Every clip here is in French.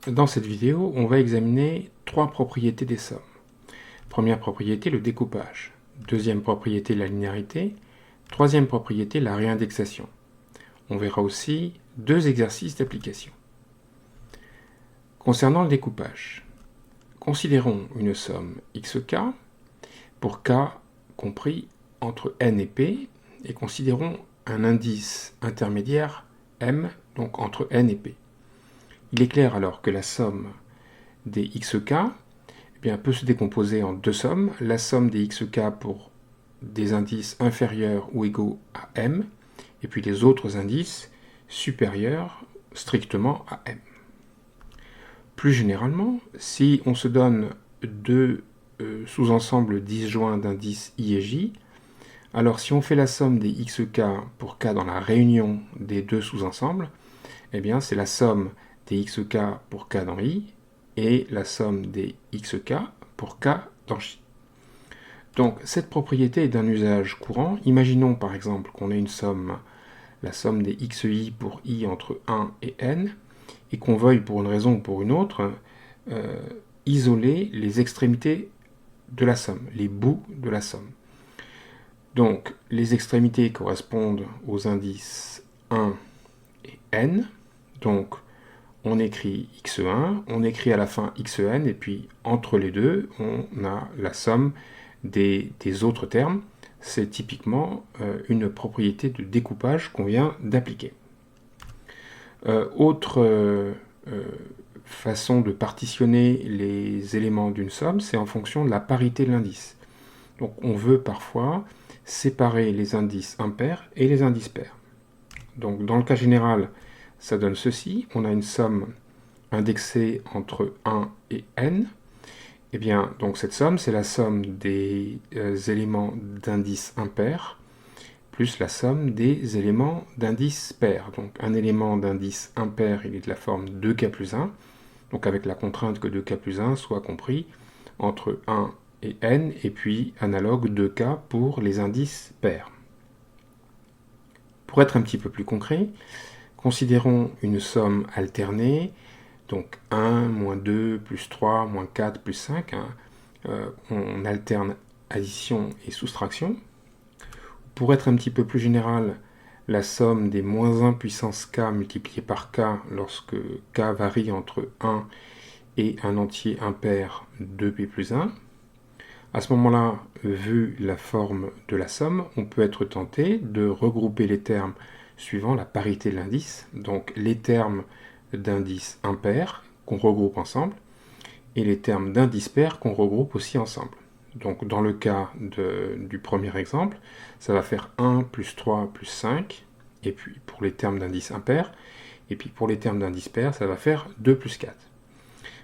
Dans cette vidéo, on va examiner trois propriétés des sommes. Première propriété, le découpage. Deuxième propriété, la linéarité. Troisième propriété, la réindexation. On verra aussi deux exercices d'application. Concernant le découpage, considérons une somme xk pour k compris entre n et p, et considérons un indice intermédiaire m, donc entre n et p. Il est clair alors que la somme des xk peut se décomposer en deux sommes. La somme des xk pour des indices inférieurs ou égaux à m, et puis les autres indices supérieurs strictement à m. Plus généralement, si on se donne deux sous-ensembles disjoints d'indices i et j, alors si on fait la somme des xk pour k dans la réunion des deux sous-ensembles, c'est la somme des xk pour k dans i et la somme des xk pour k dans j. Donc cette propriété est d'un usage courant. Imaginons par exemple qu'on ait une somme, la somme des xi pour i entre 1 et n, et qu'on veuille pour une raison ou pour une autre isoler les extrémités de la somme, les bouts de la somme. Donc les extrémités correspondent aux indices 1 et n, donc on écrit x1, on écrit à la fin xn, et puis entre les deux, on a la somme des autres termes. C'est typiquement une propriété de découpage qu'on vient d'appliquer. Autre façon de partitionner les éléments d'une somme, c'est en fonction de la parité de l'indice. Donc on veut parfois séparer les indices impairs et les indices pairs. Donc dans le cas général, ça donne ceci. On a une somme indexée entre 1 et n. Donc cette somme, c'est la somme des éléments d'indices impairs plus la somme des éléments d'indices pairs. Donc un élément d'indice impair, il est de la forme 2k plus 1, donc avec la contrainte que 2k plus 1 soit compris entre 1 et n, et puis analogue 2k pour les indices pairs. Pour être un petit peu plus concret, considérons une somme alternée, donc 1, moins 2, plus 3, moins 4, plus 5. On alterne addition et soustraction. Pour être un petit peu plus général, la somme des moins 1 puissance k multiplié par k lorsque k varie entre 1 et un entier impair 2p plus 1. À ce moment-là, vu la forme de la somme, on peut être tenté de regrouper les termes suivant la parité de l'indice, donc les termes d'indice impair qu'on regroupe ensemble, et les termes d'indice pair qu'on regroupe aussi ensemble. Donc dans le cas du premier exemple, ça va faire 1 plus 3 plus 5, et puis pour les termes d'indice impair, et puis pour les termes d'indice pair, ça va faire 2 plus 4.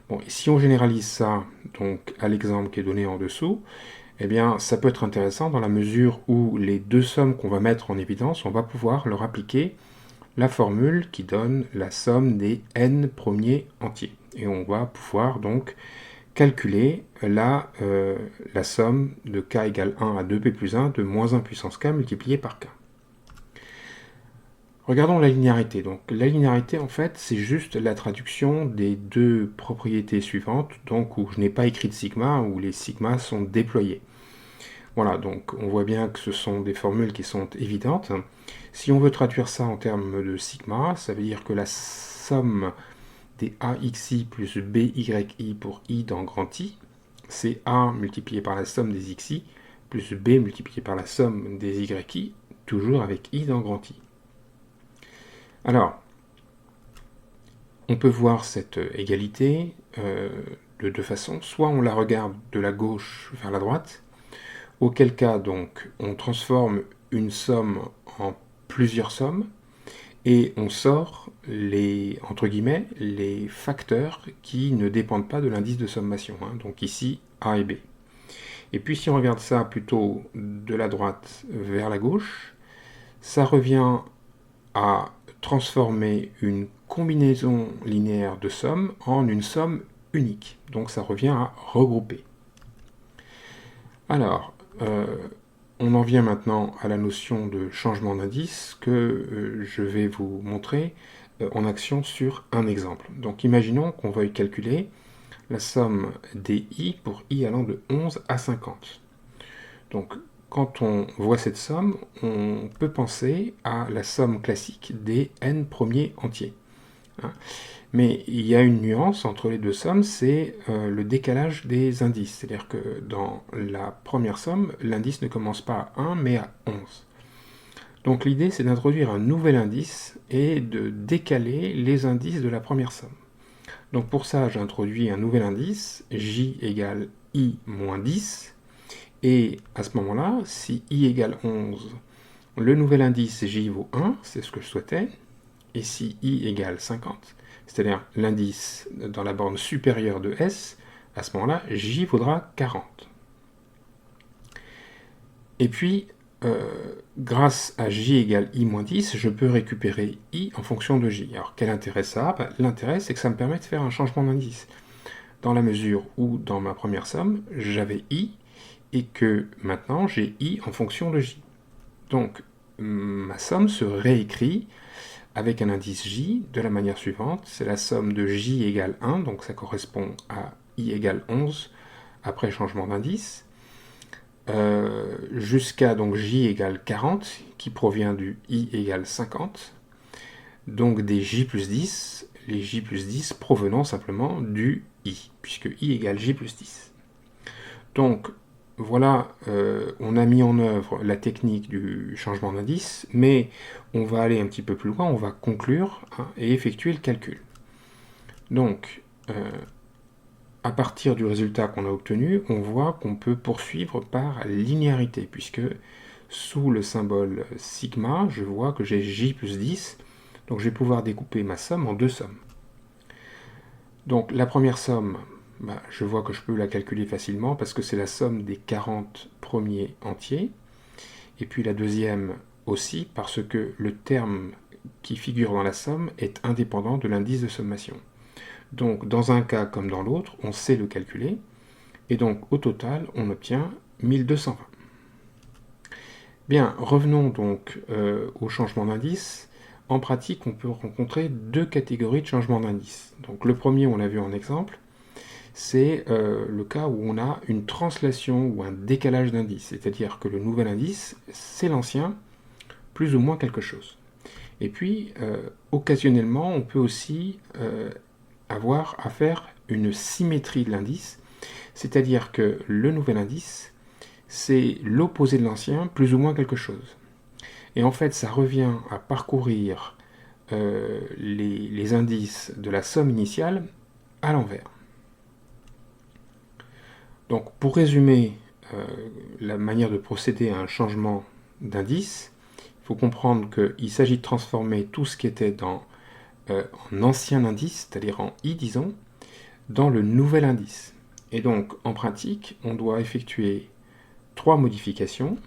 Bon, et si on généralise ça donc à l'exemple qui est donné en dessous, ça peut être intéressant dans la mesure où les deux sommes qu'on va mettre en évidence, on va pouvoir leur appliquer la formule qui donne la somme des n premiers entiers. Et on va pouvoir donc calculer la somme de k égale 1 à 2p plus 1 de moins 1 puissance k multiplié par k. Regardons la linéarité. Donc la linéarité, en fait, c'est juste la traduction des deux propriétés suivantes, donc où je n'ai pas écrit de sigma, où les sigmas sont déployés. Voilà, donc on voit bien que ce sont des formules qui sont évidentes. Si on veut traduire ça en termes de sigma, ça veut dire que la somme des axi plus byi pour i dans grand I, c'est a multiplié par la somme des xi plus b multiplié par la somme des yi, toujours avec i dans grand I. Alors, on peut voir cette égalité de deux façons. Soit on la regarde de la gauche vers la droite, auquel cas donc on transforme une somme en plusieurs sommes, et on sort les, entre guillemets, les facteurs qui ne dépendent pas de l'indice de sommation. Donc ici, A et B. Et puis si on regarde ça plutôt de la droite vers la gauche, ça revient à transformer une combinaison linéaire de sommes en une somme unique. Donc ça revient à regrouper. Alors, on en vient maintenant à la notion de changement d'indice que je vais vous montrer en action sur un exemple. Donc imaginons qu'on veuille calculer la somme des i pour i allant de 11 à 50. Donc quand on voit cette somme, on peut penser à la somme classique des n premiers entiers. Mais il y a une nuance entre les deux sommes, c'est le décalage des indices. C'est-à-dire que dans la première somme, l'indice ne commence pas à 1, mais à 11. Donc l'idée, c'est d'introduire un nouvel indice et de décaler les indices de la première somme. Donc pour ça, j'introduis un nouvel indice, j égale i moins 10, et à ce moment-là, si i égale 11, le nouvel indice j vaut 1, c'est ce que je souhaitais, et si i égale 50, c'est-à-dire l'indice dans la borne supérieure de S, à ce moment-là, j vaudra 40. Et puis, grâce à j égale i moins 10, je peux récupérer i en fonction de j. Alors, quel intérêt ça a? L'intérêt, c'est que ça me permet de faire un changement d'indice. Dans la mesure où, dans ma première somme, j'avais i, et que maintenant, j'ai i en fonction de j. Donc, ma somme se réécrit avec un indice j de la manière suivante. C'est la somme de j égale 1, donc ça correspond à i égale 11 après changement d'indice, jusqu'à donc j égale 40, qui provient du i égale 50, donc des j plus 10, les j plus 10 provenant simplement du i, puisque i égale j plus 10. Donc, voilà, on a mis en œuvre la technique du changement d'indice, mais on va aller un petit peu plus loin, on va conclure et effectuer le calcul. Donc, à partir du résultat qu'on a obtenu, on voit qu'on peut poursuivre par linéarité, puisque sous le symbole sigma, je vois que j'ai j plus 10, donc je vais pouvoir découper ma somme en deux sommes. Donc la première somme, je vois que je peux la calculer facilement parce que c'est la somme des 40 premiers entiers. Et puis la deuxième aussi parce que le terme qui figure dans la somme est indépendant de l'indice de sommation. Donc dans un cas comme dans l'autre, on sait le calculer. Et donc au total, on obtient 1220. Bien, revenons donc au changement d'indice. En pratique, on peut rencontrer deux catégories de changements d'indice. Donc le premier, on l'a vu en exemple, c'est le cas où on a une translation ou un décalage d'indice, c'est-à-dire que le nouvel indice, c'est l'ancien, plus ou moins quelque chose. Et puis, occasionnellement, on peut aussi avoir à faire une symétrie de l'indice, c'est-à-dire que le nouvel indice, c'est l'opposé de l'ancien, plus ou moins quelque chose. Et en fait, ça revient à parcourir les indices de la somme initiale à l'envers. Donc, pour résumer la manière de procéder à un changement d'indice, il faut comprendre qu'il s'agit de transformer tout ce qui était en ancien indice, c'est-à-dire en i, disons, dans le nouvel indice. Et donc, en pratique, on doit effectuer trois modifications.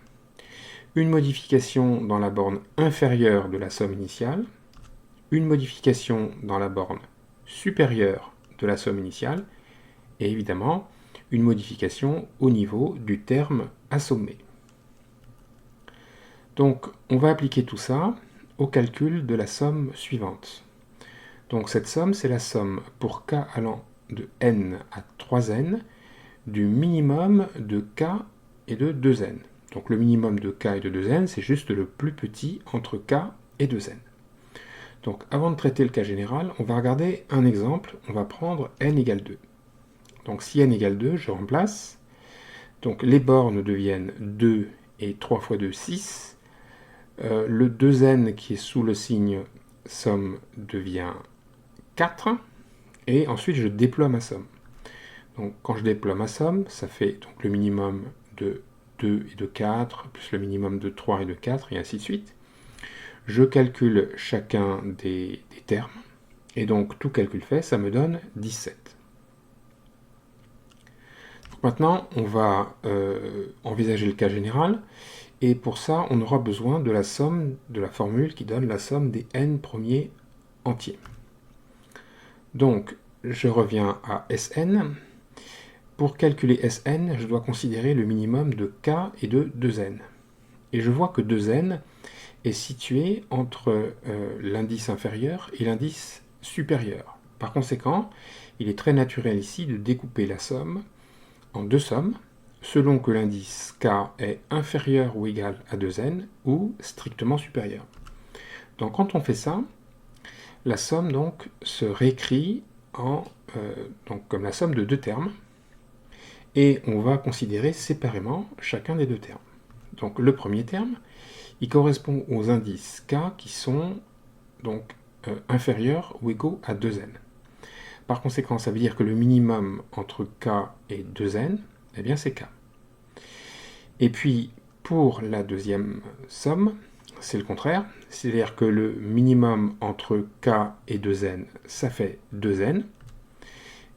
Une modification dans la borne inférieure de la somme initiale, une modification dans la borne supérieure de la somme initiale, et évidemment, une modification au niveau du terme assommé. Donc, on va appliquer tout ça au calcul de la somme suivante. Donc, cette somme, c'est la somme pour k allant de n à 3n du minimum de k et de 2n. Donc le minimum de k et de 2n, c'est juste le plus petit entre k et 2n. Donc avant de traiter le cas général, on va regarder un exemple. On va prendre n égale 2. Donc si n égale 2, je remplace. Donc les bornes deviennent 2 et 3 fois 2, 6. Le 2n qui est sous le signe somme devient 4. Et ensuite, je déploie ma somme. Donc quand je déploie ma somme, ça fait donc le minimum de 2 et de 4, plus le minimum de 3 et de 4, et ainsi de suite. Je calcule chacun des termes, et donc tout calcul fait, ça me donne 17. Donc maintenant, on va envisager le cas général, et pour ça, on aura besoin de la somme, de la formule qui donne la somme des n premiers entiers. Donc, je reviens à Sn. Pour calculer Sn, je dois considérer le minimum de k et de 2n. Et je vois que 2n est situé entre l'indice inférieur et l'indice supérieur. Par conséquent, il est très naturel ici de découper la somme en deux sommes, selon que l'indice k est inférieur ou égal à 2n ou strictement supérieur. Donc quand on fait ça, la somme donc se réécrit comme la somme de deux termes, et on va considérer séparément chacun des deux termes. Donc le premier terme, il correspond aux indices k qui sont donc inférieurs ou égaux à 2n. Par conséquent, ça veut dire que le minimum entre k et 2n, eh bien c'est k. Et puis, pour la deuxième somme, c'est le contraire. C'est-à-dire que le minimum entre k et 2n, ça fait 2n.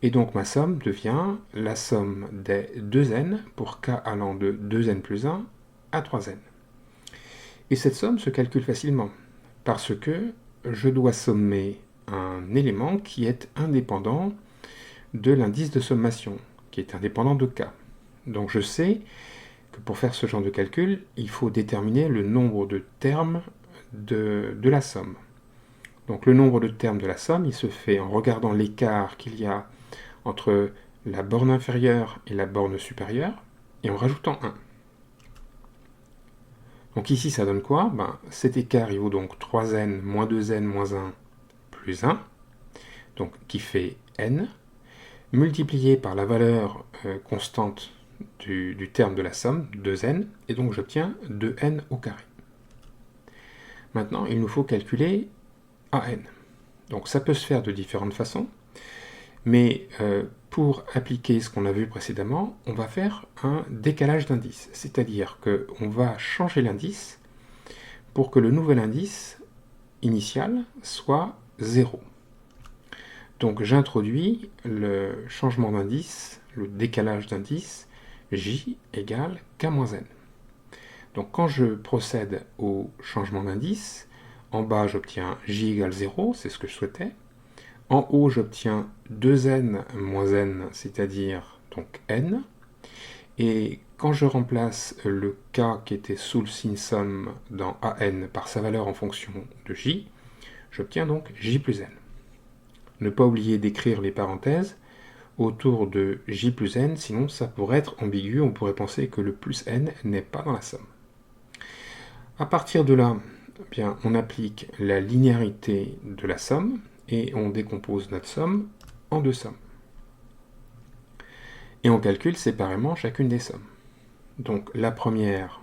Et donc ma somme devient la somme des 2n pour k allant de 2n plus 1 à 3n. Et cette somme se calcule facilement, parce que je dois sommer un élément qui est indépendant de l'indice de sommation, qui est indépendant de k. Donc je sais que pour faire ce genre de calcul, il faut déterminer le nombre de termes de la somme. Donc le nombre de termes de la somme, il se fait en regardant l'écart qu'il y a entre la borne inférieure et la borne supérieure, et en rajoutant 1. Donc ici, ça donne quoi? Cet écart, il vaut donc 3n moins 2n moins 1 plus 1, donc qui fait n, multiplié par la valeur constante du terme de la somme, 2n, et donc j'obtiens 2n au carré. Maintenant, il nous faut calculer an. Donc ça peut se faire de différentes façons, mais pour appliquer ce qu'on a vu précédemment, on va faire un décalage d'indice, c'est-à-dire qu'on va changer l'indice pour que le nouvel indice initial soit 0. Donc j'introduis le changement d'indice, le décalage d'indice, j égale k-n. Donc quand je procède au changement d'indice, en bas j'obtiens j égale 0, c'est ce que je souhaitais. En haut j'obtiens 2n moins n, c'est-à-dire donc n. Et quand je remplace le k qui était sous le signe somme dans an par sa valeur en fonction de j, j'obtiens donc j plus n. Ne pas oublier d'écrire les parenthèses autour de j plus n, sinon ça pourrait être ambigu, on pourrait penser que le plus n n'est pas dans la somme. À partir de là, eh bien, on applique la linéarité de la somme et on décompose notre somme en deux sommes. Et on calcule séparément chacune des sommes. Donc la première,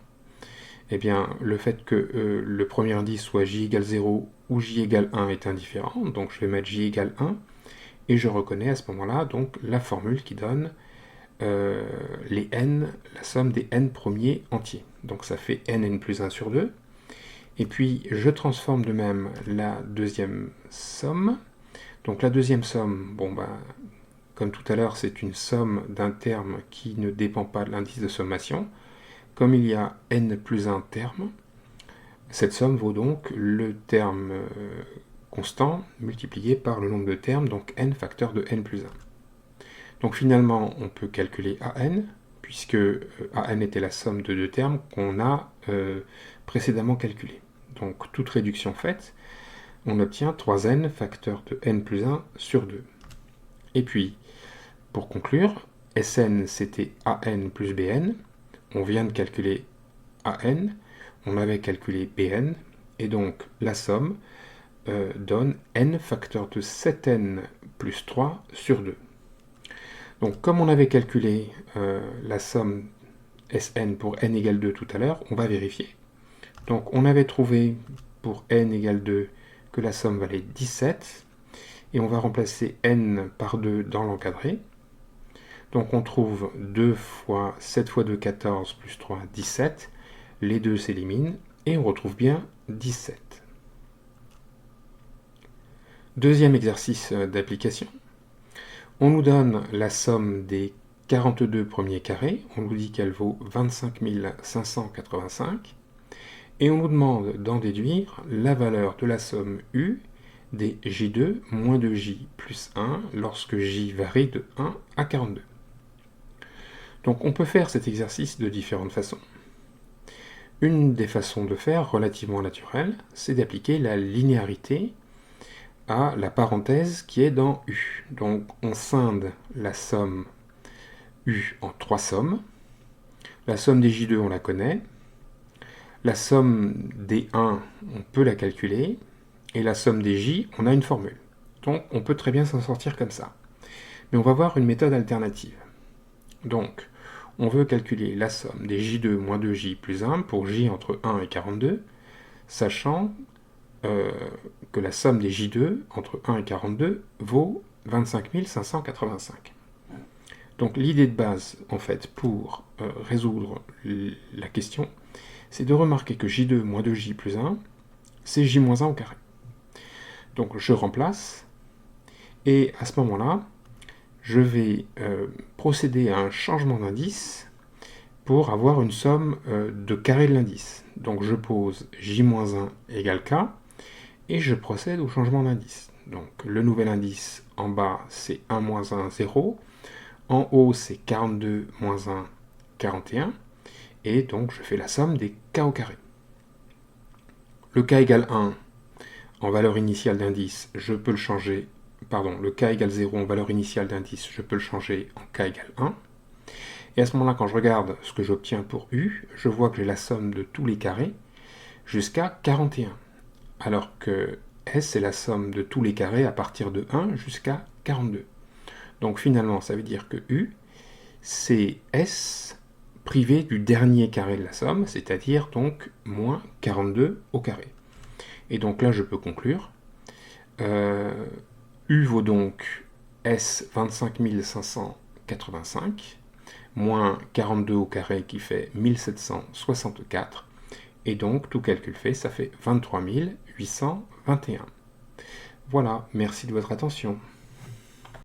eh bien, le fait que le premier indice soit j égale 0 ou j égale 1 est indifférent, donc je vais mettre j égale 1, et je reconnais à ce moment-là donc la formule qui donne les n, la somme des n premiers entiers. Donc ça fait n plus 1 sur 2. Et puis je transforme de même la deuxième somme. Donc la deuxième somme, comme tout à l'heure, c'est une somme d'un terme qui ne dépend pas de l'indice de sommation. Comme il y a n plus 1 termes, cette somme vaut donc le terme constant multiplié par le nombre de termes, donc n facteur de n plus 1. Donc finalement, on peut calculer an, puisque an était la somme de deux termes qu'on a précédemment calculés. Donc toute réduction faite, on obtient 3n facteur de n plus 1 sur 2. Et puis, pour conclure, Sn c'était an plus bn, on vient de calculer an, on avait calculé bn, et donc la somme donne n facteur de 7n plus 3 sur 2. Donc comme on avait calculé la somme Sn pour n égale 2 tout à l'heure, on va vérifier. Donc on avait trouvé pour n égale 2 que la somme valait 17, et on va remplacer n par 2 dans l'encadré. Donc on trouve 2 fois 7 fois 2, 14, plus 3, 17. Les deux s'éliminent, et on retrouve bien 17. Deuxième exercice d'application. On nous donne la somme des 42 premiers carrés, on nous dit qu'elle vaut 25 585, et on nous demande d'en déduire la valeur de la somme U des J2 moins de J plus 1 lorsque J varie de 1 à 42. Donc on peut faire cet exercice de différentes façons. Une des façons de faire relativement naturelle, c'est d'appliquer la linéarité à la parenthèse qui est dans U. Donc on scinde la somme U en 3 sommes. La somme des J2, on la connaît. La somme des 1, on peut la calculer. Et la somme des J, on a une formule. Donc on peut très bien s'en sortir comme ça. Mais on va voir une méthode alternative. Donc, on veut calculer la somme des J2 moins 2J plus 1 pour J entre 1 et 42, sachant que la somme des J2 entre 1 et 42 vaut 25 585. Donc l'idée de base, en fait, pour résoudre la question, c'est de remarquer que J2 moins 2J plus 1, c'est J moins 1 au carré. Donc je remplace, et à ce moment-là, je vais procéder à un changement d'indice pour avoir une somme de carré de l'indice. Donc je pose J-1 égale K, et je procède au changement d'indice. Donc le nouvel indice en bas, c'est 1 moins 1, 0. En haut, c'est 42 moins 1, 41. Et donc je fais la somme des K au carré. Le K égale 1 en valeur initiale d'indice, je peux le changer. Pardon, le K égale 0 en valeur initiale d'indice, je peux le changer en K égale 1. Et à ce moment-là, quand je regarde ce que j'obtiens pour U, je vois que j'ai la somme de tous les carrés jusqu'à 41. Alors que S, c'est la somme de tous les carrés à partir de 1 jusqu'à 42. Donc finalement, ça veut dire que U, c'est S privé du dernier carré de la somme, c'est-à-dire donc moins 42 au carré. Et donc là, je peux conclure. U vaut donc S 25 585, moins 42 au carré qui fait 1764. Et donc, tout calcul fait, ça fait 23 821. Voilà, merci de votre attention.